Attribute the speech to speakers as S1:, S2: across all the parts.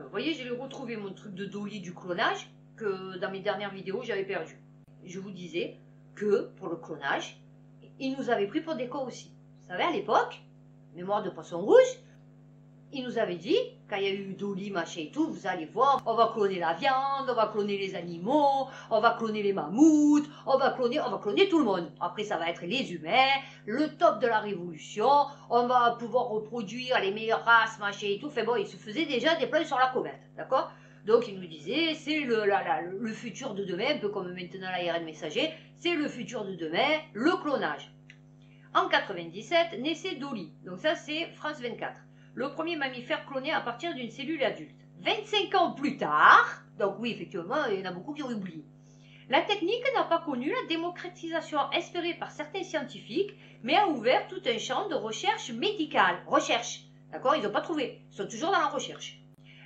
S1: vous voyez, j'ai retrouvé mon truc de Dolly du clonage que dans mes dernières vidéos j'avais perdu. Je vous disais que pour le clonage, ils nous avaient pris pour des cons aussi. Vous savez, à l'époque, mémoire de poisson rouge, ils nous avaient dit, quand il y a eu Dolly, machin et tout, vous allez voir, on va cloner la viande, on va cloner les animaux, on va cloner les mammouths, on va cloner tout le monde. Après, ça va être les humains, le top de la révolution, on va pouvoir reproduire les meilleures races, machin et tout. Enfin bon, ils se faisaient déjà des plans sur la comète, d'accord? Donc, ils nous disaient, c'est le futur de demain, un peu comme maintenant l'ARN messager, c'est le futur de demain, le clonage. En 97, naissait Dolly. Donc ça, c'est France 24. Le premier mammifère cloné à partir d'une cellule adulte. 25 ans plus tard, donc oui, effectivement, il y en a beaucoup qui ont oublié. La technique n'a pas connu la démocratisation espérée par certains scientifiques, mais a ouvert tout un champ de recherche médicale. Recherche, d'accord? Ils n'ont pas trouvé, ils sont toujours dans la recherche.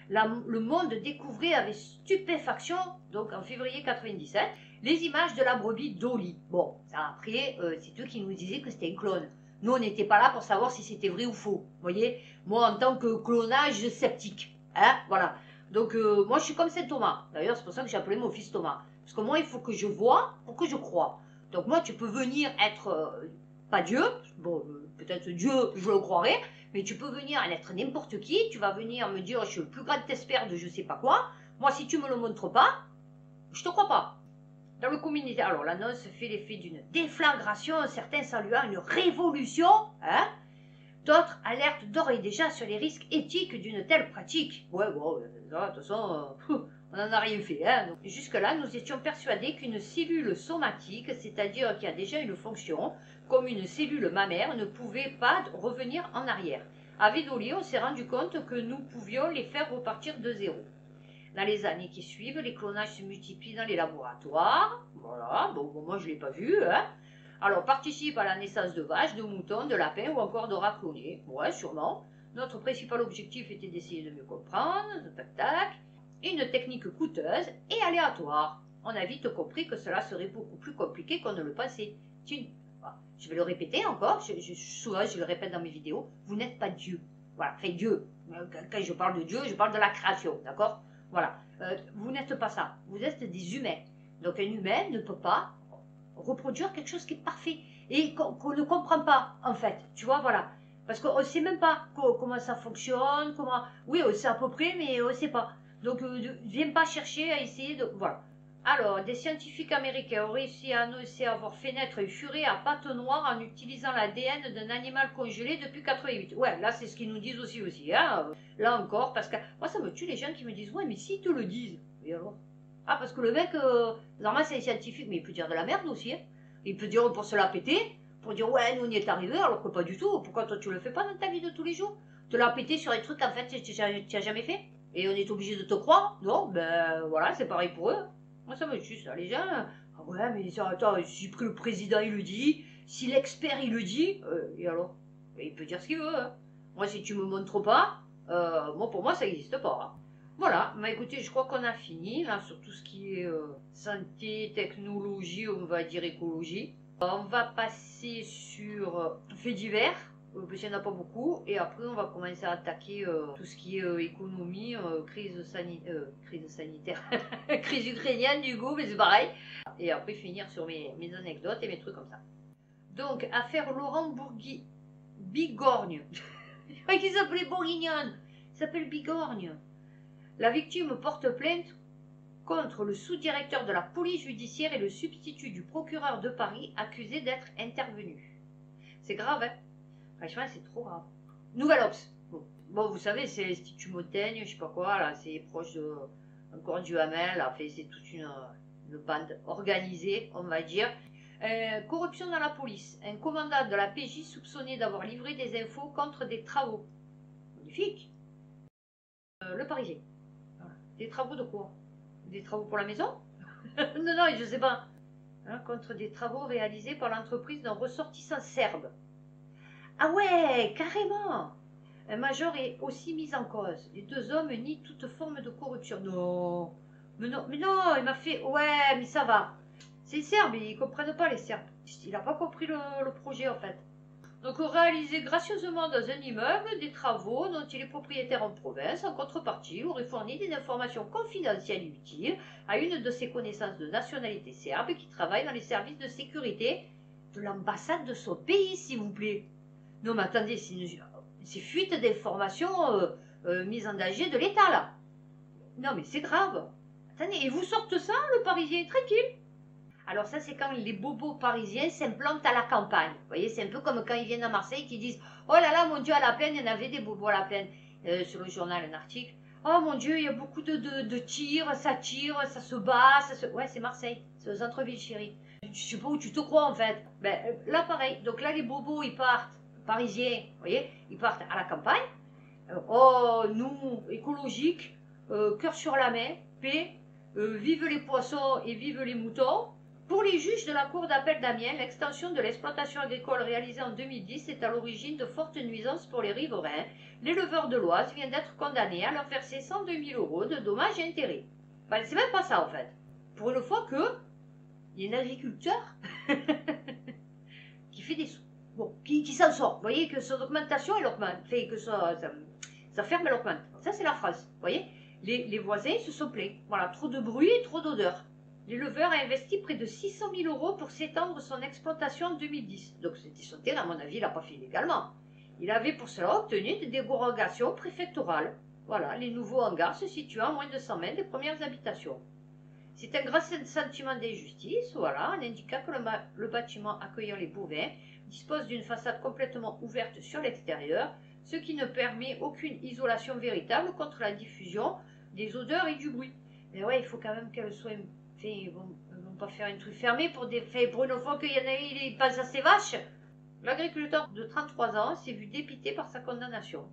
S1: Le monde découvrait avec stupéfaction, donc en février 97, les images de la brebis Dolly. Bon, ça après, c'est eux qui nous disaient que c'était un clone. Nous, on n'était pas là pour savoir si c'était vrai ou faux. Vous voyez, moi, en tant que clonage sceptique, hein, voilà. Donc, moi, je suis comme Saint Thomas. D'ailleurs, c'est pour ça que j'ai appelé mon fils Thomas. Parce que moi, il faut que je vois pour que je croie. Donc, moi, tu peux venir être, pas Dieu, bon, peut-être Dieu, je le croirais, mais tu peux venir être n'importe qui, tu vas venir me dire, je suis le plus grand expert de je sais pas quoi. Moi, si tu me le montres pas, je te crois pas. Dans le communauté, alors l'annonce fait l'effet d'une déflagration, certains saluant une révolution, hein. D'autres alertent d'ores et déjà sur les risques éthiques d'une telle pratique. Ouais, bon, de toute façon, on n'en a rien fait. Hein. Jusque-là, nous étions persuadés qu'une cellule somatique, c'est-à-dire qui a déjà une fonction, comme une cellule mammaire, ne pouvait pas revenir en arrière. Avec Dolly, on s'est rendu compte que nous pouvions les faire repartir de zéro. Dans les années qui suivent, les clonages se multiplient dans les laboratoires. Voilà, bon moi je ne l'ai pas vu. Hein. Alors, participe à la naissance de vaches, de moutons, de lapins ou encore de rats clonés. Ouais, sûrement. Notre principal objectif était d'essayer de mieux comprendre, tac tac. Une technique coûteuse et aléatoire. On a vite compris que cela serait beaucoup plus compliqué qu'on ne le pensait. Je vais le répéter encore, souvent je le répète dans mes vidéos, vous n'êtes pas Dieu. Voilà, enfin Dieu. Quand je parle de Dieu, je parle de la création, d'accord? Voilà, vous n'êtes pas ça, vous êtes des humains. Donc un humain ne peut pas reproduire quelque chose qui est parfait et qu'on ne comprend pas en fait, tu vois, voilà. Parce qu'on ne sait même pas comment ça fonctionne, comment... Oui, on sait à peu près, mais on ne sait pas. Donc, ne viens pas chercher à essayer de... Voilà. Alors, des scientifiques américains ont réussi à annoncer avoir fait naître une furet à pattes noires en utilisant l'ADN d'un animal congelé depuis 88. Ouais, là, c'est ce qu'ils nous disent aussi, hein. Là encore, parce que moi, ça me tue les gens qui me disent, ouais, mais s'ils te le disent, et alors? Ah, parce que le mec, normalement, c'est un scientifique, mais il peut dire de la merde aussi, hein. Il peut dire pour se la péter, pour dire, ouais, nous, on y est arrivé, alors que pas du tout. Pourquoi toi, tu le fais pas dans ta vie de tous les jours? Te la péter sur des trucs, en fait, tu n'as jamais fait? Et on est obligé de te croire? Non, ben, voilà, c'est pareil pour eux. Moi, ça me tue, ça. Les gens, ah ouais, mais attends, si le président, il le dit, si l'expert, il le dit, et alors? Il peut dire ce qu'il veut, hein. Moi, si tu me montres pas, moi, pour moi, ça n'existe pas, hein. Voilà, bah écoutez, je crois qu'on a fini, là, sur tout ce qui est santé, technologie, on va dire écologie. On va passer sur faits divers, parce qu'il n'y en a pas beaucoup, et après on va commencer à attaquer tout ce qui est économie, crise sanitaire, crise ukrainienne du coup, mais c'est pareil. Et après finir sur mes anecdotes et mes trucs comme ça. Donc, affaire Laurent Bigorgne. Je croyais qu'il s'appelait Bourguignon, il s'appelle Bigorgne. La victime porte plainte contre le sous-directeur de la police judiciaire et le substitut du procureur de Paris accusé d'être intervenu. C'est grave, hein? Franchement, c'est trop grave. Nouvelle Ops. Bon, vous savez, c'est l'Institut Montaigne, je sais pas quoi, là, c'est proche de encore du Hamel, là, c'est toute une bande organisée, on va dire. Corruption dans la police. Un commandant de la PJ soupçonné d'avoir livré des infos contre des travaux. Magnifique. Le Parisien. Voilà. Des travaux de quoi? Des travaux pour la maison? Non, non, je sais pas. Hein, contre des travaux réalisés par l'entreprise d'un ressortissant serbe. Ah ouais, carrément. Un major est aussi mis en cause. Les deux hommes nient toute forme de corruption. Non. Mais non, il m'a fait... Ouais, mais ça va. C'est les Serbes, ils comprennent pas les Serbes. Il n'a pas compris le projet, en fait. Donc réaliser gracieusement dans un immeuble des travaux dont il est propriétaire en province, en contrepartie, aurait fourni des informations confidentielles et utiles à une de ses connaissances de nationalité serbe qui travaille dans les services de sécurité de l'ambassade de son pays, s'il vous plaît. Non mais attendez, c'est fuite d'informations mise en danger de l'État là. Non mais c'est grave. Attendez, et vous sortez ça, le Parisien, tranquille. Alors ça, c'est quand les bobos parisiens s'implantent à la campagne. Vous voyez, c'est un peu comme quand ils viennent à Marseille, qui disent « Oh là là, mon Dieu, à la plaine, il y en avait des bobos à la plaine. Sur le journal, un article. « Oh mon Dieu, il y a beaucoup de tirs, ça tire, ça se bat. Ouais, c'est Marseille, c'est au centre-ville, chérie. Je sais pas où tu te crois, en fait. Ben, là, pareil. Donc là, les bobos, ils partent, parisiens, vous voyez, ils partent à la campagne. Oh, nous, écologiques, cœur sur la main, paix, vive les poissons et vive les moutons. » Pour les juges de la Cour d'appel d'Amiens, l'extension de l'exploitation agricole réalisée en 2010 est à l'origine de fortes nuisances pour les riverains. L'éleveur de l'Oise vient d'être condamné à leur verser 102 000 € de dommages et intérêts. Ben, c'est même pas ça en fait. Pour une fois que il y a un agriculteur qui fait des sous. Bon, qui s'en sort. Vous voyez que son augmentation, elle augmente. Fait que sa ferme, elle augmente. Ça, c'est la phrase. Vous voyez, les voisins se sont plaints. Voilà, trop de bruit et trop d'odeur. L'éleveur a investi près de 600 000 € pour s'étendre son exploitation en 2010. Donc c'était son terrain, à mon avis, il n'a pas fait illégalement. Il avait pour cela obtenu des dérogations préfectorales. Voilà, les nouveaux hangars se situant à moins de 100 mètres des premières habitations. C'est un grand sentiment d'injustice, voilà, en indiquant que le bâtiment accueillant les bovins dispose d'une façade complètement ouverte sur l'extérieur, ce qui ne permet aucune isolation véritable contre la diffusion des odeurs et du bruit. Mais ouais, il faut quand même qu'elle soit... Ils vont pas faire un truc fermé pour une fois qu'il y en a il passe à ses vaches. L'agriculteur de 33 ans s'est vu dépité par sa condamnation.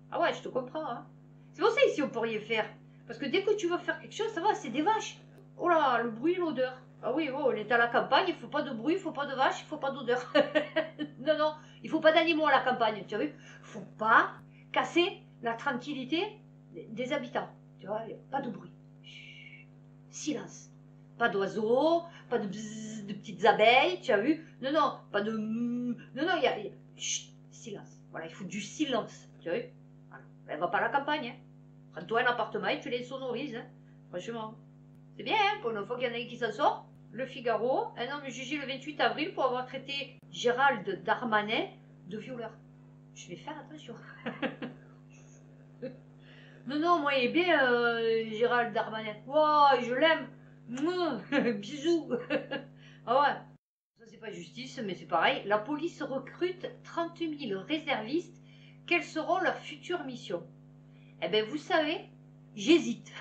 S1: Ah ouais, je te comprends. Hein. C'est pour ça ici on peut rien faire. Parce que dès que tu veux faire quelque chose, ça va, c'est des vaches. Oh là, le bruit, l'odeur. Ah oui, oh, on est à la campagne, il faut pas de bruit, il faut pas de vaches, il faut pas d'odeur. Non, non, il faut pas d'animaux à la campagne, tu as vu. Faut pas casser la tranquillité des habitants. Tu vois, pas de bruit. Silence. Pas d'oiseaux, pas de bzzz, de petites abeilles, tu as vu? Non, non, pas de... Non, non, il y a... Chut, silence. Voilà, il faut du silence, tu as vu? Voilà. Elle va pas à la campagne, hein. Prends-toi un appartement et tu les sonorises, hein. Franchement. C'est bien, hein, pour une fois qu'il y en a un qui s'en sort. Le Figaro, un homme jugé le 28 avril pour avoir traité Gérald Darmanin de violeur. Je vais faire attention. Non, non, moi, il est bien, Gérald Darmanin. Wow, je l'aime. Bisous. Ah ouais. Ça, c'est pas justice, mais c'est pareil. La police recrute 30 000 réservistes. Quelles seront leurs futures missions? Eh bien, vous savez, j'hésite.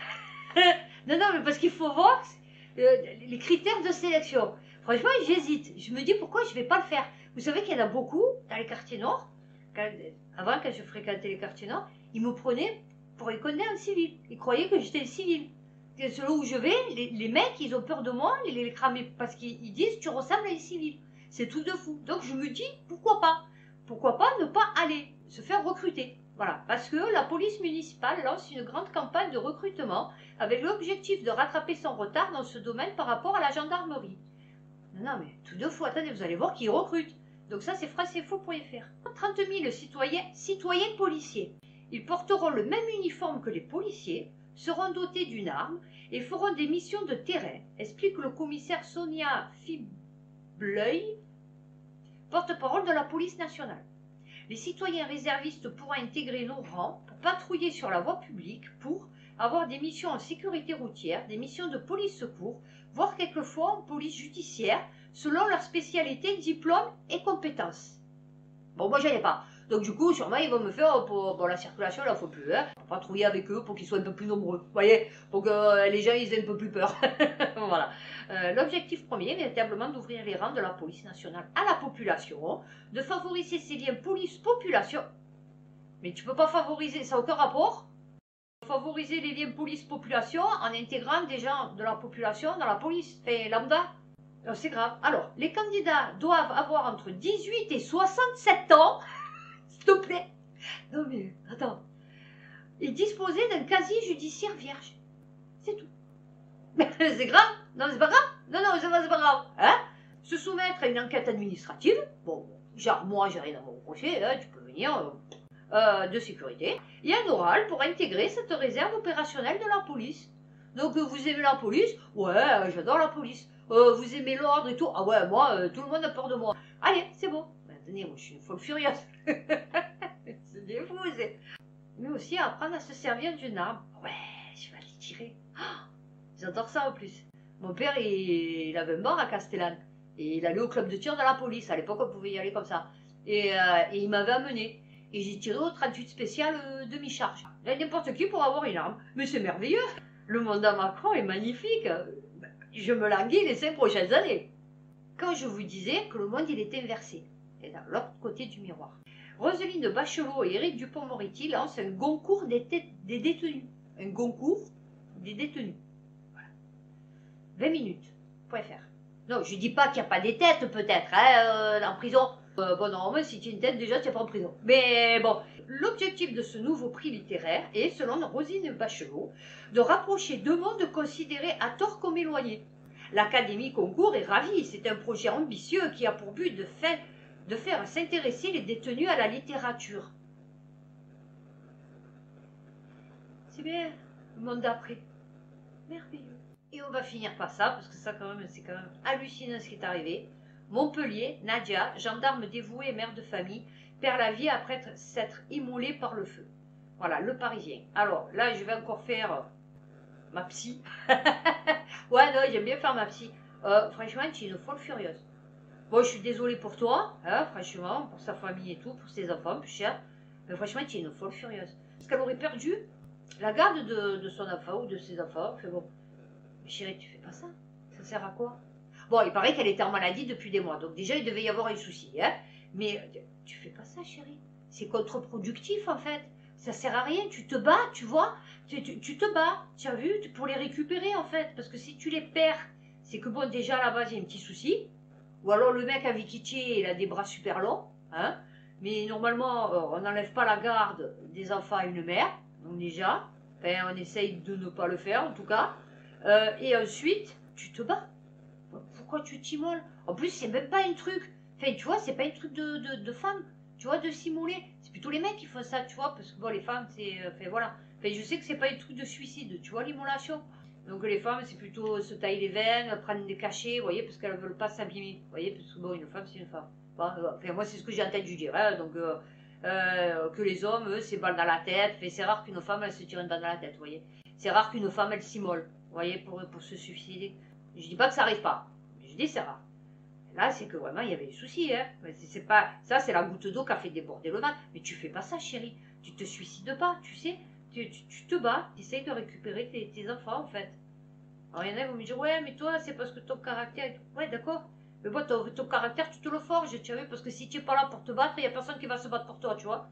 S1: Non, non, mais parce qu'il faut voir les critères de sélection. Franchement, j'hésite. Je me dis pourquoi je vais pas le faire. Vous savez qu'il y en a beaucoup dans les quartiers nord. Avant, quand je fréquentais les quartiers nord, ils me prenaient pour les condamner en civil. Ils croyaient que j'étais civil. Selon où je vais, les mecs, ils ont peur de moi, les cramer, parce qu'ils disent tu ressembles à un civil. C'est tout de fou. Donc je me dis pourquoi pas? Pourquoi pas ne pas aller se faire recruter? Voilà, parce que la police municipale lance une grande campagne de recrutement avec l'objectif de rattraper son retard dans ce domaine par rapport à la gendarmerie. Non, mais tout de fou, attendez, vous allez voir qui recrute. Donc ça, c'est franceinfo.fr. 30 000 citoyens policiers. Ils porteront le même uniforme que les policiers, seront dotés d'une arme et feront des missions de terrain, explique le commissaire Sonia Fibleuil, porte-parole de la police nationale. Les citoyens réservistes pourront intégrer nos rangs pour patrouiller sur la voie publique, pour avoir des missions en sécurité routière, des missions de police secours, voire quelquefois en police judiciaire, selon leur spécialité, diplôme et compétences. Bon, moi, j'en ai pas. Donc, du coup, sûrement, ils vont me faire pour la circulation, là, il ne faut plus, hein, pour patrouiller avec eux, pour qu'ils soient un peu plus nombreux. Vous voyez, pour que les gens, ils aient un peu plus peur. Voilà. L'objectif premier, véritablement, d'ouvrir les rangs de la police nationale à la population, de favoriser ces liens police-population. Mais tu peux pas favoriser, ça n'a aucun rapport. Favoriser les liens police-population en intégrant des gens de la population dans la police, fait lambda. C'est grave. Alors, les candidats doivent avoir entre 18 et 67 ans. S'il te plaît. Non mais, attends. Et disposer d'un casier judiciaire vierge. C'est tout. C'est grave? Non, c'est pas grave? Non, non, c'est pas grave. Hein? Se soumettre à une enquête administrative. Bon, genre moi j'ai rien à me reprocher, hein, tu peux venir, de sécurité, et un oral pour intégrer cette réserve opérationnelle de la police. Donc vous aimez la police? Ouais, j'adore la police. Vous aimez l'ordre et tout? Ah ouais, moi, tout le monde a peur de moi. Allez, c'est bon. Tenez, moi je suis une folle furieuse. C'est des fous, c'est... Mais aussi apprendre à se servir d'une arme. Ouais, je vais aller tirer. Oh, j'adore ça en plus. Mon père, il avait un bar à Castellane. Et il allait au club de tir de la police. À l'époque, on pouvait y aller comme ça. Et il m'avait amené. Et j'ai tiré au 38 spécial demi-charge. N'importe qui pour avoir une arme. Mais c'est merveilleux. Le mandat Macron est magnifique. Je me languis les 5 prochaines années. Quand je vous disais que le monde, il est inversé. Et dans l'autre côté du miroir. Roselyne Bachelot et Éric Dupond-Moretti lancent un concours des détenus. Un concours des détenus. Voilà. 20 minutes.fr. Non, je dis pas qu'il n'y a pas des têtes peut-être, hein, en prison. Bon, normalement, si tu as une tête, déjà, tu n'es pas en prison. Mais bon, l'objectif de ce nouveau prix littéraire est, selon Roselyne Bachelot, de rapprocher deux mondes considérés à tort comme éloignés. L'Académie Concours est ravie. C'est un projet ambitieux qui a pour but de faire s'intéresser les détenus à la littérature. C'est bien, le monde d'après. Merveilleux. Et on va finir par ça, parce que ça quand même, c'est quand même hallucinant ce qui est arrivé. Montpellier, Nadia, gendarme dévouée et mère de famille, perd la vie après s'être immolée par le feu. Voilà, le Parisien. Alors là, je vais encore faire ma psy. Ouais, non, j'aime bien faire ma psy. Franchement, tu es une folle furieuse. Bon, je suis désolée pour toi, hein, franchement, pour sa famille et tout, pour ses enfants, plus cher. Mais franchement, tu es une folle furieuse. Parce qu'elle aurait perdu la garde de son enfant ou de ses enfants. Fait bon, mais chérie, tu fais pas ça. Ça sert à quoi? Bon, il paraît qu'elle était en maladie depuis des mois. Donc déjà, il devait y avoir un souci. Hein. Mais tu fais pas ça, chérie. C'est contre-productif, en fait. Ça sert à rien. Tu te bats, tu vois. Tu te bats, tu as vu, pour les récupérer, en fait. Parce que si tu les perds, c'est que bon, déjà, à la base, il y a un petit souci. Ou alors le mec à Vikitier, il a des bras super longs. Hein. Mais normalement, on n'enlève pas la garde des enfants à une mère. Donc déjà, on essaye de ne pas le faire, en tout cas. Et ensuite, tu te bats. Pourquoi tu t'immoles? En plus, c'est même pas un truc. Enfin, tu vois, c'est pas un truc de femme. Tu vois, de s'immoler. C'est plutôt les mecs qui font ça, tu vois. Parce que bon, les femmes, c'est. Enfin, voilà. Enfin, je sais que c'est pas un truc de suicide, tu vois, l'immolation. Donc les femmes, c'est plutôt se tailler les veines, prendre des cachets, vous voyez, parce qu'elles veulent pas s'abîmer. Vous voyez, parce que bon, une femme, c'est une femme. Bon, enfin, moi, c'est ce que j'ai entendu dire. Hein, donc, que les hommes, eux, c'est balle dans la tête. Enfin, c'est rare qu'une femme, elle se tire une balle dans la tête, vous voyez. C'est rare qu'une femme, elle s'immole, vous voyez, pour se suicider. Je dis pas que ça arrive pas. Je dis c'est rare. Là, c'est que vraiment, il y avait des soucis. Hein. C'est pas, ça, c'est la goutte d'eau qui a fait déborder le vase. Mais tu fais pas ça, chérie. Tu te suicides pas, tu sais. Tu te bats, tu essayes de récupérer tes enfants, en fait. Alors, il y en a qui vont me dire, ouais, mais toi, c'est parce que ton caractère... Ouais, d'accord. Mais bon, ton caractère, tu te le forges, tu vois, parce que si tu n'es pas là pour te battre, il n'y a personne qui va se battre pour toi, tu vois.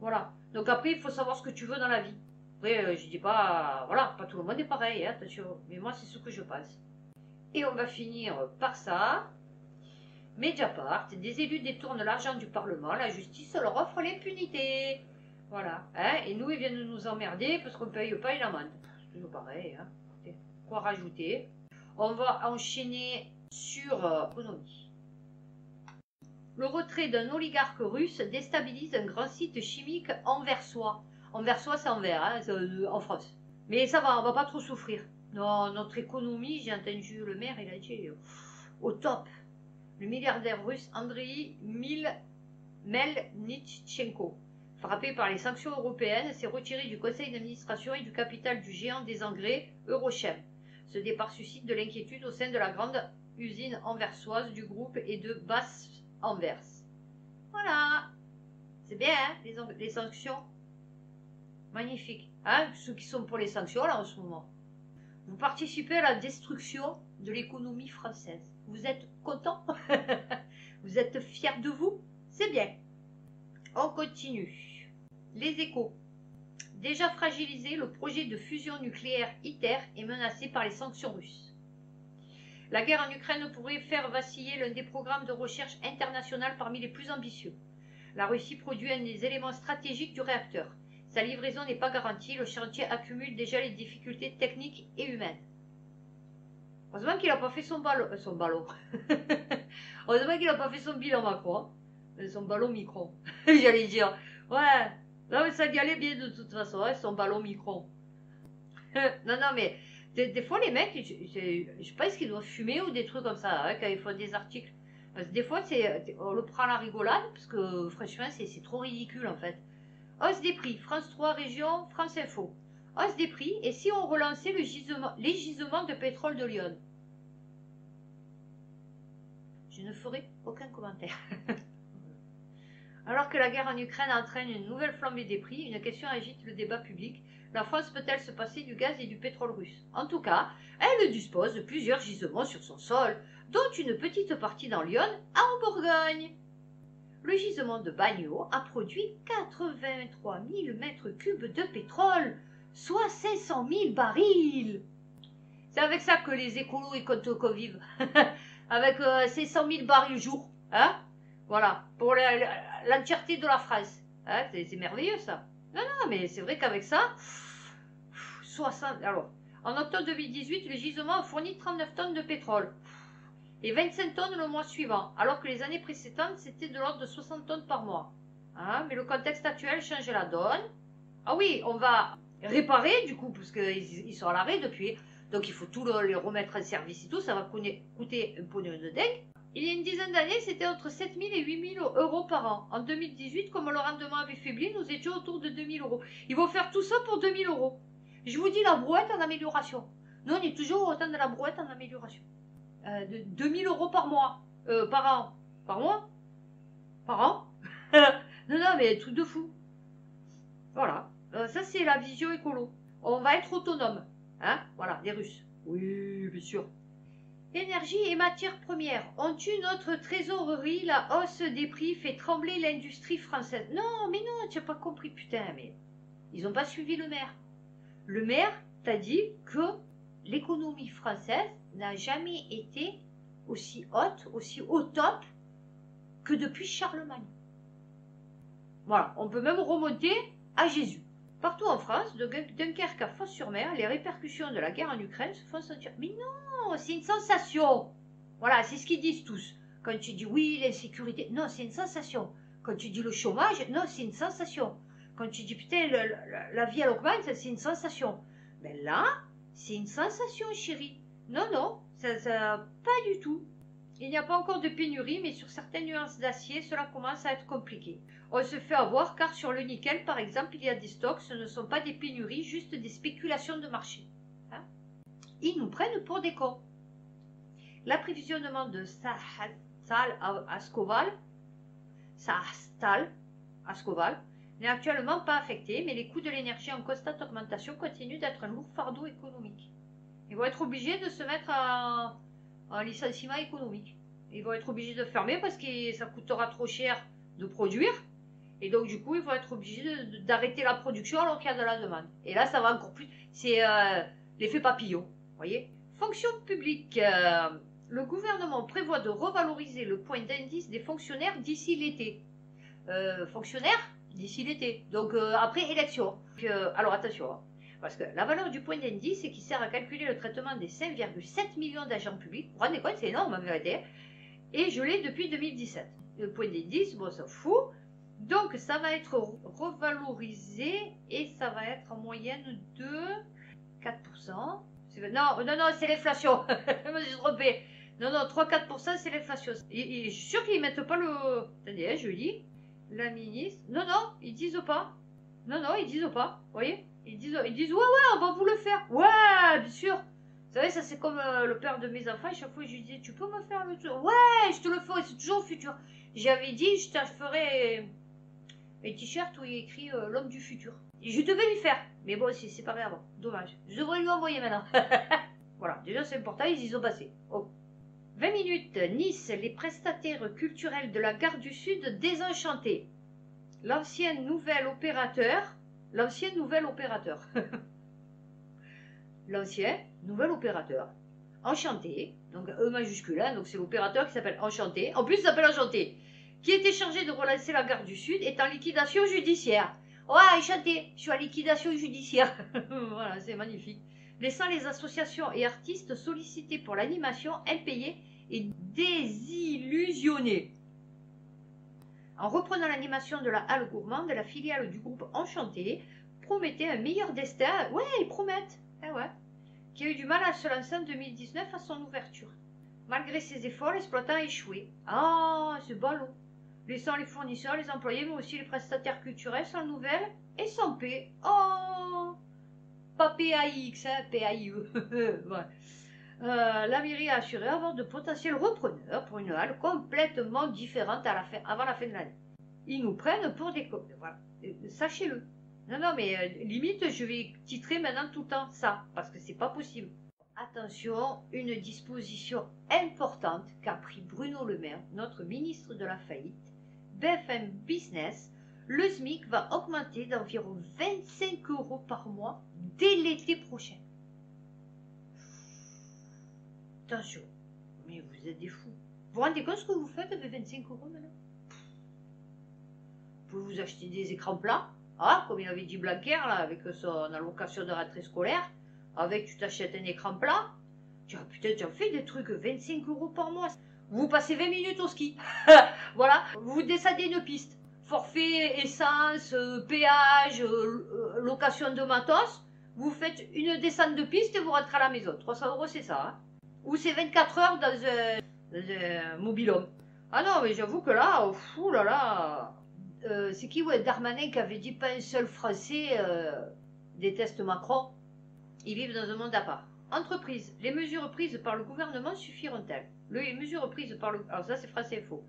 S1: Voilà. Donc après, il faut savoir ce que tu veux dans la vie. Après, je dis pas... Voilà, pas tout le monde est pareil, hein, attention. Mais moi, c'est ce que je pense. Et on va finir par ça. Mediapart, des élus détournent l'argent du Parlement, la justice leur offre l'impunité. Voilà. Hein, et nous, ils viennent nous emmerder parce qu'on ne paye pas une amende. C'est toujours pareil, hein. Quoi rajouter? On va enchaîner sur économie. Le retrait d'un oligarque russe déstabilise un grand site chimique anversois. Anversois, c'est Anvers, hein, en France. Mais ça va, on va pas trop souffrir. Non, notre économie, j'ai entendu le maire, il a dit au top. Le milliardaire russe Andrei Melnitchenko, frappé par les sanctions européennes, s'est retiré du conseil d'administration et du capital du géant des engrais Eurochem. Ce départ suscite de l'inquiétude au sein de la grande usine anversoise du groupe et de Basse-Anvers. Voilà. C'est bien, hein, les sanctions. Magnifique. Hein, ceux qui sont pour les sanctions, là, en ce moment. Vous participez à la destruction de l'économie française. Vous êtes content? Vous êtes fiers de vous? C'est bien. On continue. Les Échos. Déjà fragilisé, le projet de fusion nucléaire ITER est menacé par les sanctions russes. La guerre en Ukraine pourrait faire vaciller l'un des programmes de recherche international parmi les plus ambitieux. La Russie produit un des éléments stratégiques du réacteur. Sa livraison n'est pas garantie, le chantier accumule déjà les difficultés techniques et humaines. Heureusement qu'il n'a pas fait son ballon. Heureusement qu'il n'a pas fait son bilan Macron. Son ballon micron. J'allais dire. Ouais. Non, mais ça y allait bien de toute façon, hein, son ballon micron. Non, non, mais des fois, les mecs, je pense qu'ils doivent fumer ou des trucs comme ça, hein, quand ils font des articles. Parce que des fois, on le prend à la rigolade, parce que franchement, c'est trop ridicule en fait. Hausse des prix, France 3 Région, France Info. Hausse des prix, et si on relançait les gisements de pétrole de Lyon? Je ne ferai aucun commentaire. Alors que la guerre en Ukraine entraîne une nouvelle flambée des prix, une question agite le débat public. La France peut-elle se passer du gaz et du pétrole russe? En tout cas, elle dispose de plusieurs gisements sur son sol, dont une petite partie dans Lyon, en Bourgogne. Le gisement de Bagno a produit 83 000 mètres cubes de pétrole, soit 500 000 barils. C'est avec ça que les écolos ils comptent qu'on vive. Avec 500 000 barils jour. Hein? Voilà, pour l'entièreté de la France. Hein? C'est merveilleux ça. Non, non, mais c'est vrai qu'avec ça, 60... Alors, en octobre 2018, le gisement a fourni 39 tonnes de pétrole. Et 25 tonnes le mois suivant, alors que les années précédentes, c'était de l'ordre de 60 tonnes par mois. Hein? Mais le contexte actuel change la donne. Ah oui, on va réparer du coup, parce qu'ils sont à l'arrêt depuis. Donc il faut tout les remettre en service et tout, ça va coûter un pognon de dingue. Il y a une dizaine d'années, c'était entre 7 000 et 8 000 euros par an. En 2018, comme le rendement avait faibli, nous étions autour de 2 000 euros. Ils vont faire tout ça pour 2 000 euros. Je vous dis, la brouette en amélioration. Nous, on est toujours autant de la brouette en amélioration. De 2 000 euros par mois. Par an. Par mois? Par an? Non, non, mais truc de fou. Voilà. Ça, c'est la vision écolo. On va être autonome. Hein? Voilà, les Russes. Oui, bien sûr. Énergie et matières premières ont eu notre trésorerie. La hausse des prix fait trembler l'industrie française. Non, mais non, tu n'as pas compris, putain, mais ils n'ont pas suivi le maire. Le maire t'a dit que l'économie française n'a jamais été aussi haute, aussi au top que depuis Charlemagne. Voilà, on peut même remonter à Jésus. Partout en France, de Dunkerque à Fos-sur-Mer, les répercussions de la guerre en Ukraine se font sentir. Mais non, c'est une sensation. Voilà, c'est ce qu'ils disent tous. Quand tu dis oui, l'insécurité, non, c'est une sensation. Quand tu dis le chômage, non, c'est une sensation. Quand tu dis putain, la vie elle augmente, c'est une sensation. Mais là, c'est une sensation, chérie. Non, non, ça, pas du tout. Il n'y a pas encore de pénurie, mais sur certaines nuances d'acier, cela commence à être compliqué. On se fait avoir car sur le nickel, par exemple, il y a des stocks, ce ne sont pas des pénuries, juste des spéculations de marché. Hein? Ils nous prennent pour des cons. L'approvisionnement de Sahstal Ascoval n'est actuellement pas affecté, mais les coûts de l'énergie en constante augmentation continuent d'être un lourd fardeau économique. Ils vont être obligés de se mettre en licenciement économique. Ils vont être obligés de fermer parce que ça coûtera trop cher de produire. Et donc, du coup, ils vont être obligés d'arrêter la production alors qu'il y a de la demande. Et là, ça va encore plus. C'est l'effet papillon. Vous voyez? Fonction publique. Le gouvernement prévoit de revaloriser le point d'indice des fonctionnaires d'ici l'été. Fonctionnaires d'ici l'été. Donc, après élection. Alors, attention. Hein. Parce que la valeur du point d'indice, c'est qui sert à calculer le traitement des 5,7 millions d'agents publics. Vous vous rendez compte, c'est énorme en vérité. Et je l'ai depuis 2017. Le point d'indice, bon, ça fout. Donc, ça va être revalorisé et ça va être en moyenne de 4%. Non, non, non, c'est l'inflation. Je me suis trompée. Non, non, 3-4%, c'est l'inflation. Et je suis sûre qu'ils ne mettent pas le... Attendez, hein, je lis. La ministre... Non, non, ils disent pas. Non, non, ils disent pas. Vous voyez? Ils disent, ouais, ouais, on va vous le faire. Ouais, bien sûr. Vous savez, ça c'est comme le père de mes enfants. Chaque fois, je lui disais, tu peux me faire le truc? Ouais, je te le ferai, c'est toujours au futur. J'avais dit, je te ferai un t-shirt où il y a écrit l'homme du futur. Et je devais lui faire. Mais bon, c'est pas grave. Dommage. Je devrais lui envoyer maintenant. Voilà, déjà c'est important, ils y sont passés. Oh. 20 minutes, Nice, les prestataires culturels de la gare du Sud désenchantés. L'ancien nouvel opérateur. L'ancien nouvel opérateur. L'ancien nouvel opérateur. Enchanté. Donc E majuscule, hein, donc c'est l'opérateur qui s'appelle Enchanté. En plus, il s'appelle Enchanté. Qui était chargé de relancer la gare du Sud est en liquidation judiciaire. Ouais, Enchanté, je suis en liquidation judiciaire. Voilà, c'est magnifique. Laissant les associations et artistes sollicités pour l'animation impayés et désillusionnés. en reprenant l'animation de la Halle Gourmande, la filiale du groupe Enchanté promettait un meilleur destin. Ouais, ils promettent. Eh ouais. Qui a eu du mal à se lancer en 2019 à son ouverture. Malgré ses efforts, l'exploitant a échoué. Ah, c'est ballot. Laissant les fournisseurs, les employés, mais aussi les prestataires culturels sans nouvelles et sans paix. Oh, pas PAIX, hein, PAIE. Ouais. La mairie a assuré avoir de potentiels repreneurs pour une halle complètement différente avant la fin de l'année. Ils nous prennent pour des copains. Voilà. Sachez-le. Non, mais limite, je vais titrer maintenant tout le temps ça, parce que c'est pas possible. Attention, une disposition importante qu'a pris Bruno Le Maire, notre ministre de la faillite. BFM Business, le SMIC va augmenter d'environ 25 € par mois dès l'été prochain. Attention, mais vous êtes des fous. Vous vous rendez compte ce que vous faites avec 25 € maintenant? Vous pouvez vous acheter des écrans plats, hein, comme il avait dit Blanquer, là, avec son allocation de rentrée scolaire. Avec, tu t'achètes un écran plat. Putain, tu as fait des trucs 25 € par mois. Vous passez 20 minutes au ski. Voilà, vous descendez une piste. Forfait, essence, péage, location de matos. Vous faites une descente de piste et vous rentrez à la maison. 300 € c'est ça. Hein. Ou c'est 24 heures dans un mobil-home. Ah non, mais j'avoue que là, fou là là. C'est qui, ouais, Darmanin qui avait dit pas un seul Français déteste Macron. Ils vivent dans un monde à part. Entreprise, les mesures prises par le gouvernement suffiront-elles? Les mesures prises par le... Alors ça c'est France Info.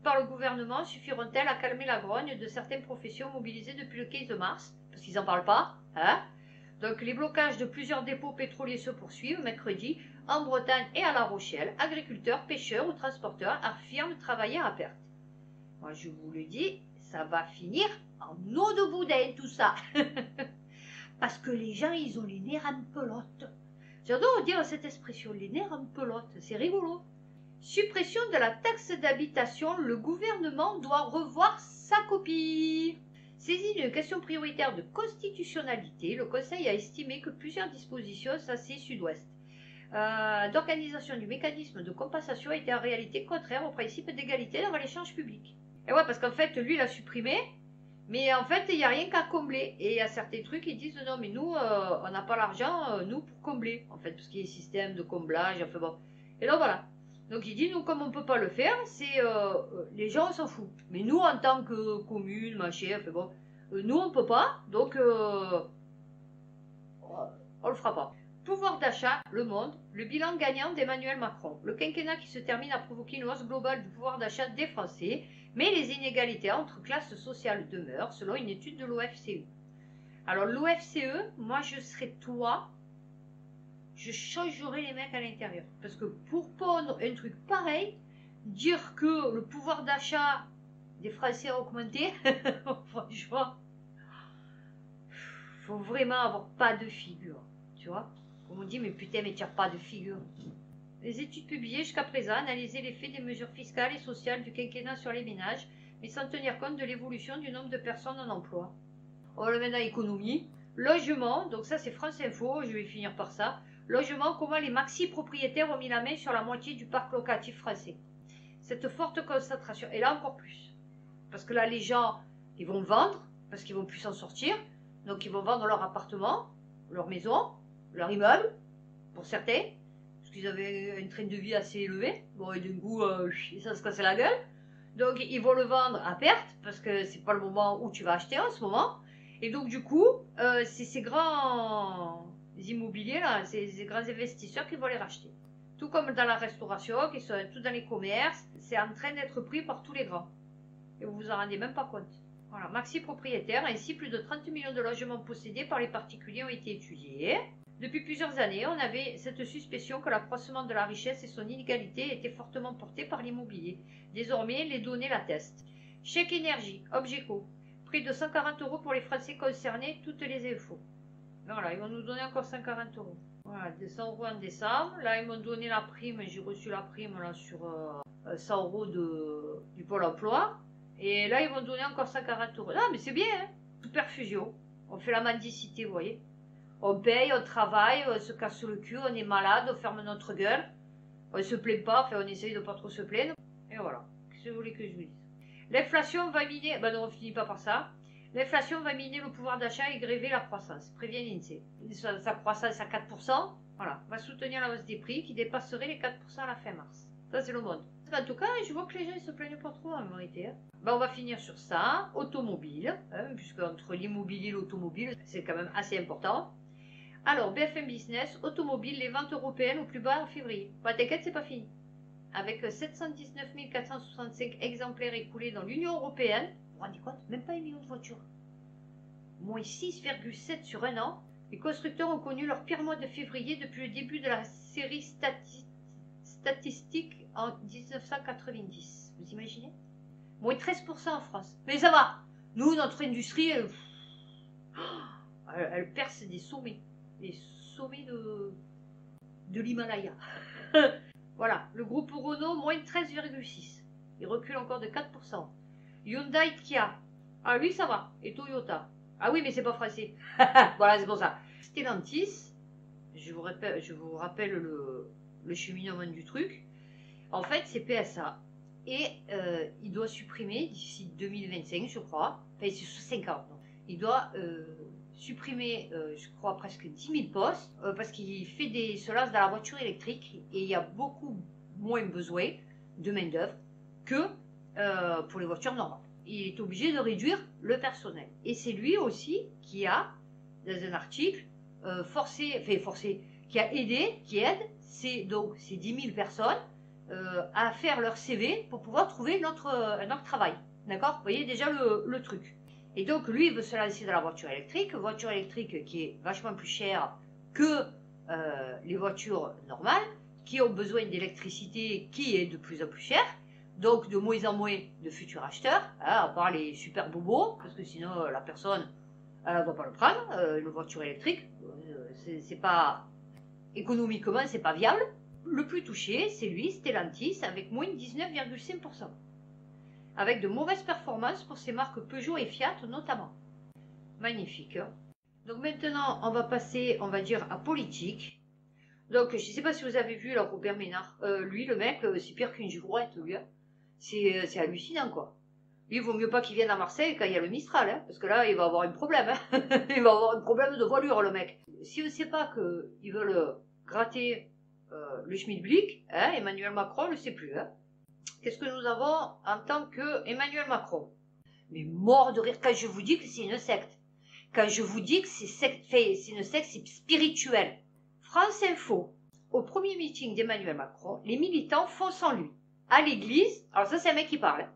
S1: Par le gouvernement suffiront-elles à calmer la grogne de certaines professions mobilisées depuis le 15 mars? Parce qu'ils n'en parlent pas. Hein? Donc les blocages de plusieurs dépôts pétroliers se poursuivent mercredi en Bretagne et à La Rochelle. Agriculteurs, pêcheurs ou transporteurs affirment travailler à perte. Moi je vous le dis, ça va finir en eau de boudin tout ça. Parce que les gens, ils ont les nerfs en pelote. J'adore dire cette expression, les nerfs en pelote, c'est rigolo. Suppression de la taxe d'habitation, le gouvernement doit revoir sa copie. Saisi d'une question prioritaire de constitutionnalité, le Conseil a estimé que plusieurs dispositions, ça c'est Sud-Ouest, d'organisation du mécanisme de compensation étaient en réalité contraires au principe d'égalité devant l'échange public. Et ouais, parce qu'en fait, lui, il a supprimé. Mais en fait, il n'y a rien qu'à combler. Et il y a certains trucs qui disent non, mais nous, on n'a pas l'argent, nous, pour combler. En fait, tout ce qui est système de comblage, enfin bon. Et donc voilà. Donc il dit, nous, comme on ne peut pas le faire, c'est les gens, on s'en fout. Mais nous, en tant que commune, machin, enfin bon, nous, on ne peut pas. Donc, on le fera pas. Pouvoir d'achat, Le Monde, le bilan gagnant d'Emmanuel Macron. Le quinquennat qui se termine a provoqué une hausse globale du pouvoir d'achat des Français. Mais les inégalités entre classes sociales demeurent, selon une étude de l'OFCE. Alors l'OFCE, moi je serais toi, je changerais les mecs à l'intérieur. Parce que pour pondre un truc pareil, dire que le pouvoir d'achat des Français a augmenté, franchement, faut vraiment avoir pas de figure, tu vois. On me dit, mais putain, mais tu n'as pas de figure. Les études publiées jusqu'à présent analysaient l'effet des mesures fiscales et sociales du quinquennat sur les ménages, mais sans tenir compte de l'évolution du nombre de personnes en emploi. On va le mettre dans l'économie. Logement, donc ça c'est France Info, je vais finir par ça. Logement, comment les maxi-propriétaires ont mis la main sur la moitié du parc locatif français. Cette forte concentration, et là encore plus. Parce que là les gens, ils vont vendre, parce qu'ils vont plus s'en sortir. Donc ils vont vendre leur appartement, leur maison, leur immeuble, pour certains. Qu'ils avaient un train de vie assez élevé. Bon, et d'un coup, ça se cassait la gueule. Donc, ils vont le vendre à perte, parce que c'est pas le moment où tu vas acheter en ce moment. Et donc, du coup, c'est ces grands immobiliers, là, ces grands investisseurs qui vont les racheter. Tout comme dans la restauration, qui sont tout dans les commerces, c'est en train d'être pris par tous les grands. Et vous vous en rendez même pas compte. Voilà, maxi propriétaire, ainsi plus de 30 millions de logements possédés par les particuliers ont été étudiés. Depuis plusieurs années, on avait cette suspicion que l'accroissement de la richesse et son inégalité étaient fortement portés par l'immobilier. Désormais, les données l'attestent. Chèque énergie, Obgeco, prix de 140 € pour les Français concernés, toutes les infos. Voilà, ils vont nous donner encore 140 €. Voilà, 200 € en décembre. Là, ils m'ont donné la prime, j'ai reçu la prime là, sur 100 € du Pôle emploi. Et là, ils vont donner encore 140 €. Non, mais c'est bien, hein. Superfusion. On fait la mendicité, vous voyez. On paye, on travaille, on se casse le cul, on est malade, on ferme notre gueule. On ne se plaint pas, enfin on essaye de ne pas trop se plaindre. Et voilà. Qu'est-ce que vous voulez que je vous dise? L'inflation va miner... Ben non, on finit pas par ça. L'inflation va miner le pouvoir d'achat et gréver la croissance, prévient l'INSEE. Sa croissance à 4%, voilà, va soutenir la hausse des prix qui dépasserait les 4% à la fin mars. Ça, c'est le monde. En tout cas, je vois que les gens ne se plaignent pas trop en vérité. Hein. Ben, on va finir sur ça. Automobile, hein, puisque entre l'immobilier et l'automobile, c'est quand même assez important. Alors, BFM Business, automobile, les ventes européennes au plus bas en février. Bah, t'inquiète, c'est pas fini. Avec 719 465 exemplaires écoulés dans l'Union européenne, vous vous rendez compte, même pas 1 million de voitures. Moins 6,7 sur un an. Les constructeurs ont connu leur pire mois de février depuis le début de la série statistique en 1990. Vous imaginez? Moins 13% en France. Mais ça va. Nous, notre industrie, elle perce des sommets. Des sommets de l'Himalaya. Voilà. Le groupe Renault, moins 13,6. Il recule encore de 4%. Hyundai, Kia. Ah, lui, ça va. Et Toyota. Ah oui, mais c'est pas français. Voilà, c'est pour ça. Stellantis, je vous rappelle le cheminement du truc. En fait, c'est PSA. Et il doit supprimer d'ici 2025, je crois. Enfin, c'est sur 5 ans. Donc. Il doit supprimer, je crois, presque 10 000 postes parce qu'il fait se lance dans la voiture électrique et il y a beaucoup moins besoin de main-d'œuvre que pour les voitures normales. Il est obligé de réduire le personnel. Et c'est lui aussi qui a, dans un article, qui aide ces 10 000 personnes à faire leur CV pour pouvoir trouver un autre travail. D'accord? Vous voyez déjà le truc. Et donc, lui, il veut se lancer dans la voiture électrique qui est vachement plus chère que les voitures normales, qui ont besoin d'électricité qui est de plus en plus chère. Donc, de moins en moins de futurs acheteurs, hein, à part les super bobos, parce que sinon, la personne ne va pas le prendre. Une voiture électrique, c'est pas économiquement, c'est pas viable. Le plus touché, c'est lui, Stellantis, avec moins de 19,5%. Avec de mauvaises performances pour ses marques Peugeot et Fiat notamment. Magnifique. Hein. Donc maintenant, on va passer, on va dire, à politique. Donc, je ne sais pas si vous avez vu là, Robert Ménard. Lui, le mec, c'est pire qu'une girouette, lui. Hein. C'est hallucinant, quoi. Lui, il vaut mieux pas qu'il vienne à Marseille quand il y a le Mistral, hein, parce que là, il va avoir un problème. Hein. Il va avoir un problème de voilure, le mec. Si on ne sait pas qu'ils veulent gratter le schmilblick, hein, Emmanuel Macron ne le sait plus. Hein. Qu'est-ce que nous avons en tant que Emmanuel Macron? Mais mort de rire quand je vous dis que c'est une secte. Quand je vous dis que c'est une secte spirituelle. France Info. Au premier meeting d'Emmanuel Macron, les militants font sans lui. À l'église, alors ça c'est un mec qui parle. Hein.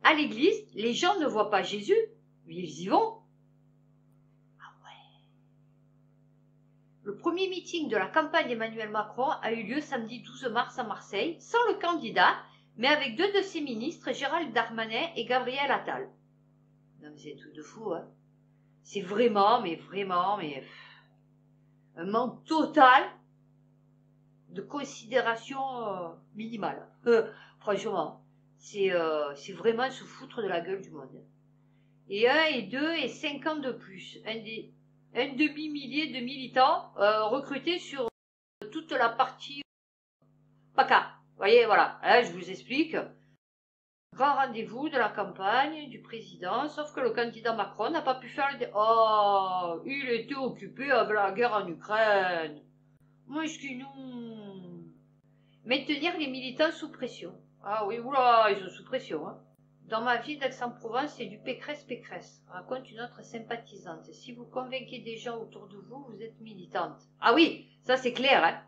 S1: À l'église, les gens ne voient pas Jésus, mais ils y vont. Ah ouais. Le premier meeting de la campagne d'Emmanuel Macron a eu lieu samedi 12 mars à Marseille, sans le candidat, mais avec deux de ses ministres, Gérald Darmanin et Gabriel Attal. Non mais c'est tout de fou, hein. C'est vraiment, un manque total de considération minimale. Franchement, c'est vraiment se foutre de la gueule du monde. Et 1 et 2 et 5 ans de plus. Un demi-millier de militants recrutés sur toute la partie PACA. Vous voyez, voilà, hein, je vous explique. Grand rendez-vous de la campagne du président, sauf que le candidat Macron n'a pas pu faire le... Oh, il était occupé avec la guerre en Ukraine. Moi, je dis non. Maintenir les militants sous pression. Ah oui, oula, ils sont sous pression. Hein. Dans ma vie d'Aix-en-Provence, c'est du Pécresse, raconte une autre sympathisante. Si vous convainquez des gens autour de vous, vous êtes militante. Ah oui, ça c'est clair, hein.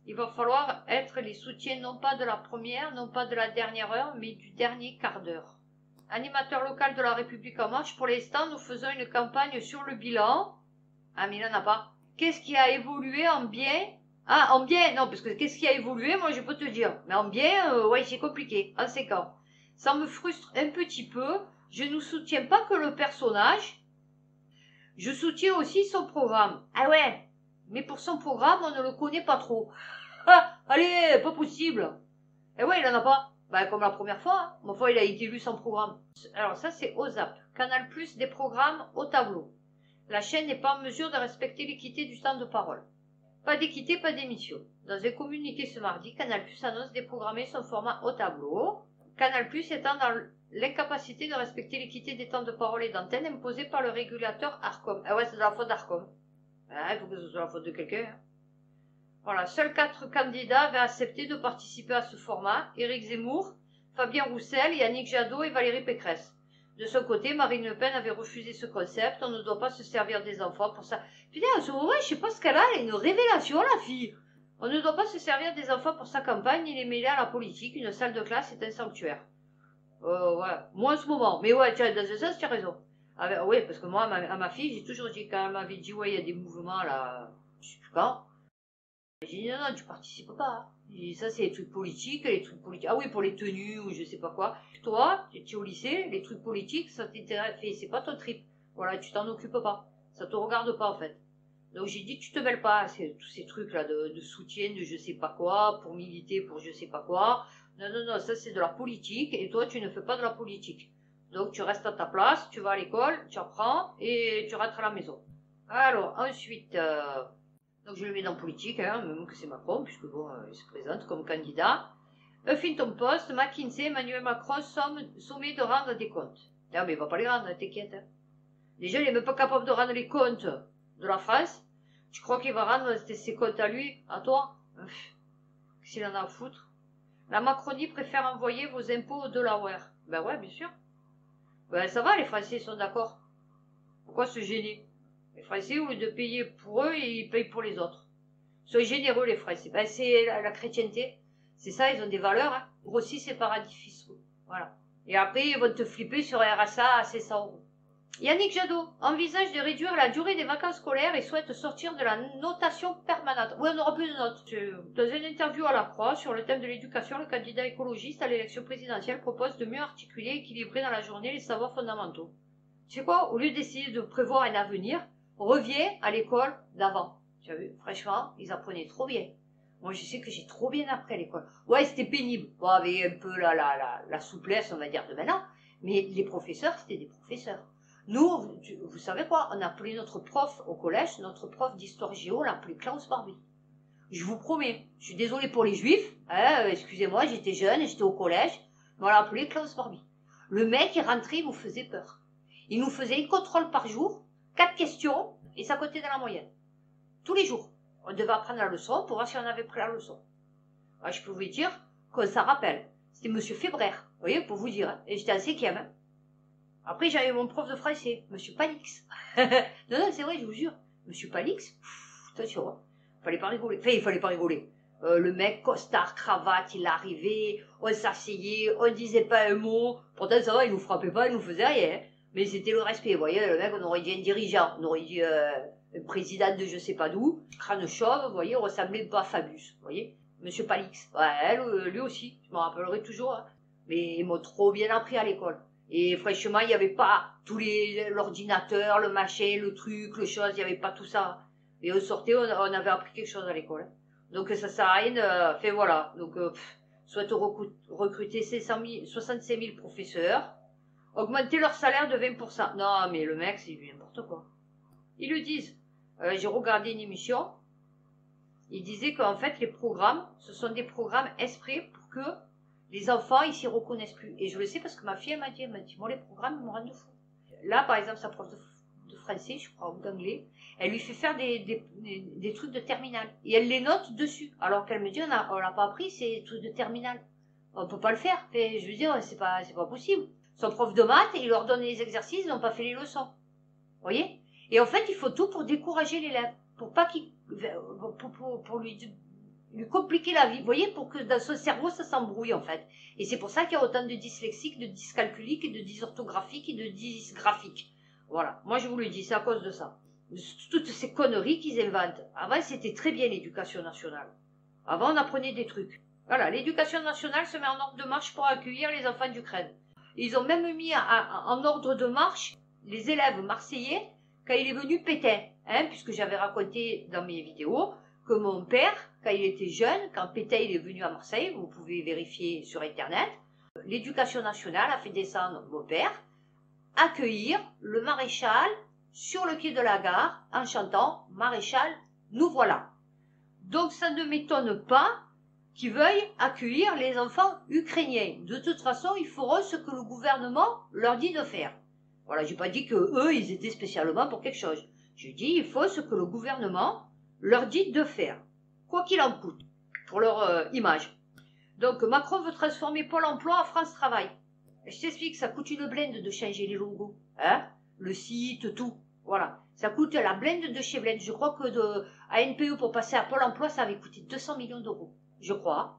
S1: Il va falloir être les soutiens non pas de la première, non pas de la dernière heure, mais du dernier quart d'heure. Animateur local de la République en marche, pour l'instant, nous faisons une campagne sur le bilan. Ah, mais il n'en a pas. Qu'est-ce qui a évolué en bien? Ah, en bien, non, parce que qu'est-ce qui a évolué, moi je peux te dire. Mais en bien, ouais, c'est compliqué, en 5 ans. Ça me frustre un petit peu. Je ne soutiens pas que le personnage. Je soutiens aussi son programme. Ah ouais, mais pour son programme, on ne le connaît pas trop. Ah, allez, pas possible. Eh ouais, il en a pas. Bah, comme la première fois. Hein. Mon fois, il a été lu sans programme. Alors ça, c'est OZAP. Canal+, des programmes au tableau. La chaîne n'est pas en mesure de respecter l'équité du temps de parole. Pas d'équité, pas d'émission. Dans un communiqué ce mardi, Canal+ annonce déprogrammer son format au tableau. Canal+ étant dans l'incapacité de respecter l'équité des temps de parole et d'antenne imposés par le régulateur Arcom. Ah ouais, c'est de la faute d'Arcom. Ah, il faut que ce soit la faute de quelqu'un. Hein. Voilà, seuls 4 candidats avaient accepté de participer à ce format. Éric Zemmour, Fabien Roussel, Yannick Jadot et Valérie Pécresse. De son côté, Marine Le Pen avait refusé ce concept. On ne doit pas se servir des enfants pour ça. Putain, en ce moment, je sais pas ce qu'elle a. Elle a une révélation, la fille. On ne doit pas se servir des enfants pour sa campagne ni les mêler à la politique. Une salle de classe est un sanctuaire. Ouais. Moi, en ce moment. Mais ouais, tu as, dans ce sens, tu as raison. Ah, oui, parce que moi, à ma fille, j'ai toujours dit, quand elle m'avait dit, ouais, il y a des mouvements, là, je sais plus quand. J'ai dit, non, tu participes pas. Hein. J'ai dit, ça, c'est les trucs politiques, Ah oui, pour les tenues, ou je sais pas quoi. Toi, tu es au lycée, les trucs politiques, ça t'intéresse, c'est pas ton trip. Voilà, tu t'en occupes pas. Ça te regarde pas, en fait. Donc j'ai dit, tu te mêles pas à tous ces trucs-là de soutien, de je sais pas quoi, pour militer, pour je sais pas quoi. Non, ça c'est de la politique, et toi, tu ne fais pas de la politique. Donc tu restes à ta place, tu vas à l'école, tu apprends, et tu rentres à la maison. Alors, ensuite... Donc je le mets dans politique, hein, même que c'est Macron, puisque bon, il se présente comme candidat. Huffington Post, McKinsey, Emmanuel Macron sommet de rendre des comptes. Ah mais il va pas les rendre, t'inquiète. Hein. Déjà, il est même pas capable de rendre les comptes de la France. Tu crois qu'il va rendre ses comptes à lui, à toi? Qu'est-ce qu'il en a à foutre? La Macronie préfère envoyer vos impôts au Delaware. Ben ouais, bien sûr. Ben ça va, les Français sont d'accord. Pourquoi se gêner? Les Français, au lieu de payer pour eux, ils payent pour les autres. Soyez généreux, les Français. Ben, c'est la chrétienté. C'est ça, ils ont des valeurs. Hein. Grossissent ces paradis fiscaux. Voilà. Et après, ils vont te flipper sur RSA à 600 €. Yannick Jadot envisage de réduire la durée des vacances scolaires et souhaite sortir de la notation permanente. Oui, on n'aura plus de notes. Dans une interview à La Croix sur le thème de l'éducation, le candidat écologiste à l'élection présidentielle propose de mieux articuler et équilibrer dans la journée les savoirs fondamentaux. Tu sais quoi? Au lieu d'essayer de prévoir un avenir, reviens à l'école d'avant. Tu as vu? Franchement, ils apprenaient trop bien. Moi, je sais que j'ai trop bien appris à l'école. Ouais, c'était pénible. Bon, avec un peu la souplesse, on va dire, de maintenant. Mais les professeurs, c'était des professeurs. Nous, vous savez quoi? On appelait notre prof au collège, notre prof d'histoire géo, on l'appelait Klaus Barbie. Je vous promets. Je suis désolée pour les juifs. Hein, excusez-moi, j'étais jeune, j'étais au collège. Mais on l'appelait Klaus Barbie. Le mec, il rentrait, il vous faisait peur. Il nous faisait un contrôle par jour, 4 questions, et ça cotait dans la moyenne. Tous les jours. On devait apprendre la leçon pour voir si on avait pris la leçon. Alors, je peux vous dire que ça rappelle. C'était monsieur Fébraire, vous voyez, pour vous dire. Hein. Et j'étais en 5e. Hein. Après, j'avais mon prof de français, monsieur Palix. non, c'est vrai, je vous jure. Monsieur Palix, attention, hein. Fallait pas rigoler. Enfin, il fallait pas rigoler. Le mec, costard, cravate, il arrivait, on s'asseyait, on disait pas un mot. Pourtant, ça va, il nous frappait pas, il nous faisait rien. Hein. Mais c'était le respect, vous voyez, le mec, on aurait dit un dirigeant, on aurait dit un président de je sais pas d'où, crâne chauve, vous voyez, ressemblait pas à Fabius, vous voyez. Monsieur Palix, ouais, lui aussi, je m'en rappellerai toujours. Hein. Mais ils m'ont trop bien appris à l'école. Et franchement, il n'y avait pas l'ordinateur, le machin, le truc, le chose, il n'y avait pas tout ça. Et on sortait, on avait appris quelque chose à l'école. Donc ça sert à rien de... Enfin voilà, donc souhaite recruter 65 000 professeurs, augmenter leur salaire de 20%. Non, mais le mec, c'est du n'importe quoi. Ils le disent. J'ai regardé une émission, ils disaient qu'en fait, les programmes, ce sont des programmes exprès pour que les enfants, ils s'y reconnaissent plus. Et je le sais parce que ma fille, elle m'a dit, moi, les programmes, ils me rendent fou. Là, par exemple, sa prof de français, je crois, ou d'anglais, elle lui fait faire des trucs de terminale. Et elle les note dessus. Alors qu'elle me dit, on l'a pas appris, ces trucs de terminale. On peut pas le faire. Et je veux dire, c'est pas possible. Son prof de maths, il leur donne les exercices, ils n'ont pas fait les leçons. Vous voyez? Et en fait, il faut tout pour décourager l'élève. Pour pas qu'il, pour lui compliquer la vie, vous voyez, pour que dans son cerveau, ça s'embrouille, en fait. Et c'est pour ça qu'il y a autant de dyslexiques, de dyscalculiques, et de dysorthographiques, et de dysgraphiques. Voilà. Moi, je vous le dis, c'est à cause de ça. Toutes ces conneries qu'ils inventent. Avant, c'était très bien l'éducation nationale. Avant, on apprenait des trucs. Voilà, l'éducation nationale se met en ordre de marche pour accueillir les enfants d'Ukraine. Ils ont même mis en ordre de marche les élèves marseillais quand il est venu Pétain. Hein, puisque j'avais raconté dans mes vidéos que mon père, quand il était jeune, quand Pétain est venu à Marseille, vous pouvez vérifier sur Internet, l'éducation nationale a fait descendre mon père, accueillir le maréchal sur le quai de la gare en chantant « Maréchal, nous voilà ». Donc ça ne m'étonne pas qui veuillent accueillir les enfants ukrainiens. De toute façon, ils feront ce que le gouvernement leur dit de faire. Voilà, j'ai pas dit que eux, ils étaient spécialement pour quelque chose. Je dis, il faut ce que le gouvernement leur dit de faire, quoi qu'il en coûte, pour leur image. Donc, Macron veut transformer Pôle emploi en France Travail. Je t'explique, ça coûte une blinde de changer les logos, hein, le site, tout. Voilà, ça coûte la blinde de chez blinde. Je crois que à NPE, pour passer à Pôle emploi, ça avait coûté 200 millions d'euros, je crois,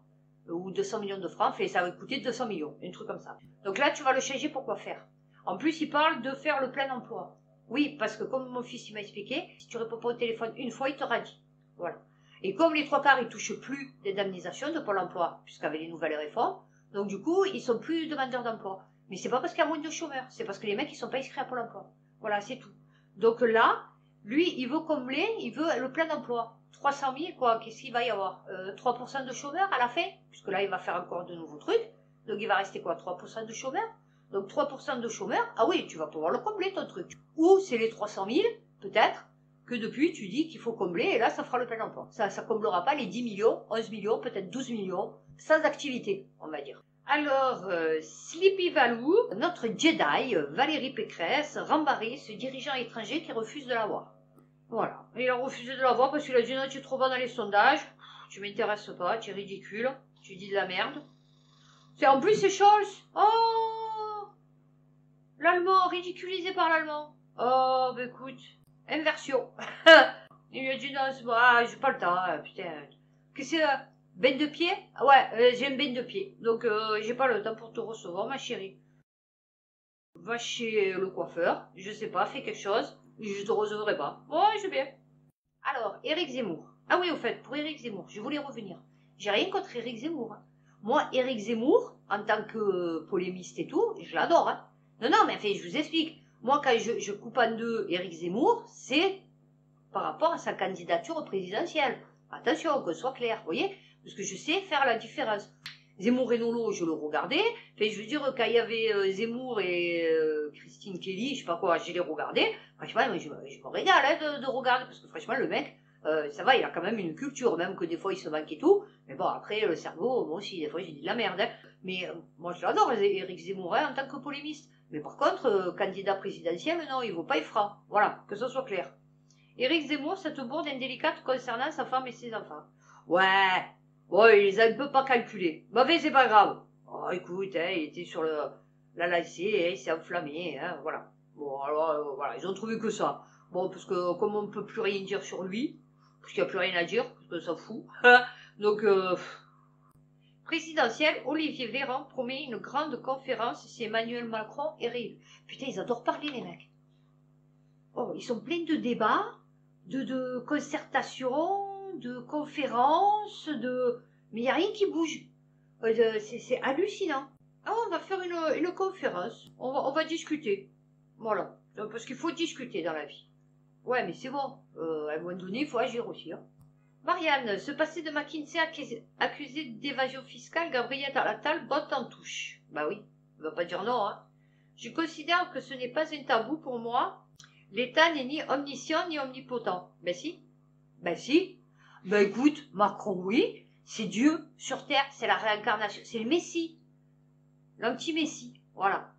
S1: ou 200 millions de francs, et ça avait coûté 200 millions, un truc comme ça. Donc là, tu vas le changer pour quoi faire? En plus, il parle de faire le plein emploi. Oui, parce que comme mon fils il m'a expliqué, si tu réponds pas au téléphone une fois, il t'aura dit. Voilà. Et comme les trois quarts, ils touchent plus d'indemnisation de Pôle emploi, puisqu'avec les nouvelles réformes, donc du coup, ils sont plus demandeurs d'emploi. Mais c'est pas parce qu'il y a moins de chômeurs, c'est parce que les mecs, ils sont pas inscrits à Pôle emploi. Voilà, c'est tout. Donc là, lui, il veut combler, il veut le plein d'emploi. 300 000, quoi, qu'est-ce qu'il va y avoir 3% de chômeurs à la fin, puisque là, il va faire encore de nouveaux trucs. Donc il va rester quoi, 3% de chômeurs? Donc 3% de chômeurs, ah oui, tu vas pouvoir le combler ton truc. Ou c'est les 300 000, peut-être, que depuis tu dis qu'il faut combler, et là ça fera le plein emploi. Ça comblera pas les 10 millions, 11 millions, peut-être 12 millions, sans activité, on va dire. Alors, Sleepy Valou, notre Jedi, Valérie Pécresse, rembarré ce dirigeant étranger qui refuse de l'avoir. Voilà, il a refusé de l'avoir parce qu'il a dit non, tu es trop bas dans les sondages, tu m'intéresses pas, tu es ridicule, tu dis de la merde. En plus c'est Scholz. Oh, l'allemand, ridiculisé par l'allemand. Oh, bah écoute, inversion. Il lui a dit non, c'est bon, j'ai pas le temps, putain. Qu'est-ce que c'est, bain de pied? Ouais, j'ai un bain de pied, donc j'ai pas le temps pour te recevoir, ma chérie. Va chez le coiffeur, je sais pas, fais quelque chose, je te recevrai pas. Ouais, je vais bien. Alors, Éric Zemmour. Ah oui, au fait, pour Éric Zemmour, je voulais revenir. J'ai rien contre Éric Zemmour. Hein. Moi, Éric Zemmour, en tant que polémiste et tout, je l'adore. Hein. Non, mais enfin, je vous explique. Moi, quand je coupe en deux Éric Zemmour, c'est par rapport à sa candidature présidentielle. Attention, qu'on soit clair, vous voyez? Parce que je sais faire la différence. Zemmour et Nolo, je le regardais. Enfin, je veux dire, quand il y avait Zemmour et Christine Kelly, je sais pas quoi, je les regardais. Franchement, je me régale hein, de regarder, parce que franchement, le mec, ça va, il a quand même une culture, même que des fois, il se manque et tout. Mais bon, après, le cerveau, moi aussi, des fois, j'ai dit de la merde. Hein. Mais moi, je l'adore, Éric Zemmour, hein, en tant que polémiste. Mais par contre, candidat présidentiel, non, il vaut pas effrayant. Voilà, que ça soit clair. Éric Zemmour, cette bourde indélicate concernant sa femme et ses enfants. Ouais, il les a un peu pas calculés. Mais c'est pas grave. Oh, écoute, hein, il était sur la lancée, hein, il s'est enflammé, hein, voilà. Bon, alors, voilà, ils ont trouvé que ça. Bon, parce que comme on ne peut plus rien dire sur lui, parce qu'il n'y a plus rien à dire, parce que ça fout. Donc, présidentielle, Olivier Véran promet une grande conférence si Emmanuel Macron est réélu. Putain, ils adorent parler, les mecs. Oh, ils sont pleins de débats, de concertations, de conférences, mais il n'y a rien qui bouge. C'est hallucinant. Ah, on va faire une conférence. On va discuter. Voilà. Parce qu'il faut discuter dans la vie. Ouais, mais c'est bon. À un moment donné, il faut agir aussi. Hein. Marianne, se passer de McKinsey accusé d'évasion fiscale, Gabriel Attal botte en touche. Bah oui, il va pas dire non. Hein. Je considère que ce n'est pas un tabou pour moi. L'État n'est ni omniscient ni omnipotent. Ben si. Ben si. Ben écoute, Macron, oui, c'est Dieu sur terre, c'est la réincarnation, c'est le Messie. L'anti-Messie. Voilà.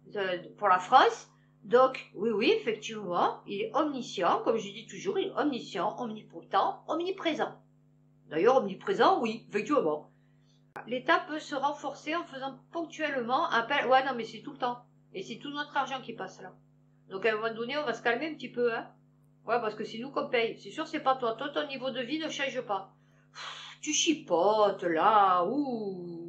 S1: Pour la France. Donc, oui, effectivement, il est omniscient, comme je dis toujours, il est omniscient, omnipotent, omniprésent. D'ailleurs, omniprésent, oui, effectivement. L'État peut se renforcer en faisant ponctuellement appel. Ouais, non, mais c'est tout le temps. Et c'est tout notre argent qui passe là. Donc à un moment donné, on va se calmer un petit peu, hein. Ouais, parce que c'est nous qu'on paye. C'est sûr, c'est pas toi. Toi, ton niveau de vie ne change pas. Tu chipotes là, ouh.